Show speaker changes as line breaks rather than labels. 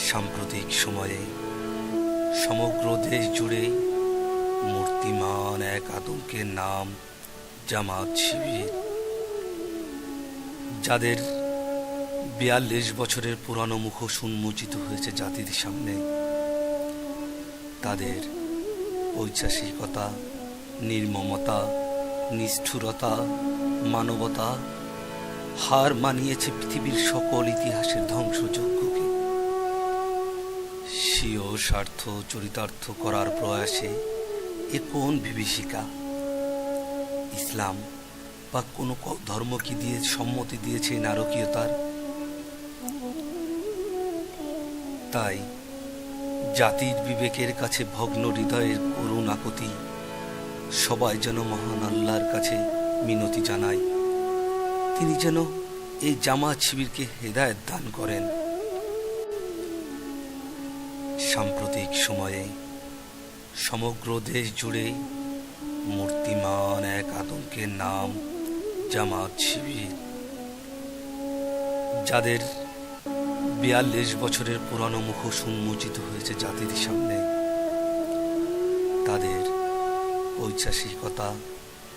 সাম্প্রতিক সময়ে সমগ্র দেশ জুড়ে মূর্তিমান এক আতঙ্কের নাম জামাত শিবির, যাদের ৪২ বছরের পুরানো মুখোশ উন্মোচিত হয়েছে জাতির সামনে। তাদের ঐতিহাসিকতা, নির্মমতা, নিষ্ঠুরতা, মানবতা হার মানিয়েছে পৃথিবীর সকল ইতিহাসের ধ্বংসযজ্ঞকে। স্বীয় স্বার্থ চরিতার্থ করার প্রয়াসে এ কোন বিভীষিকা? ইসলাম বা কোনো ধর্ম কি দিয়ে সম্মতি দিয়েছে নারকীয়তার? তাই জাতির বিবেকের কাছে ভগ্ন হৃদয়ের করুণ আকুতি, সবাই যেন মহান আল্লাহর কাছে মিনতি জানায়, তিনি যেন এই জামাত শিবিরকে হেদায়েত দান করেন। সাম্প্রতিক সময়ে সমগ্র দেশ জুড়ে মূর্তিমান এক আতঙ্কের নাম জামাত শিবির, যাদের ৪২ বছরের পুরানো মুখোশ উন্মোচিত হয়েছে জাতির সামনে। তাদের ঐতিহাসিকতা,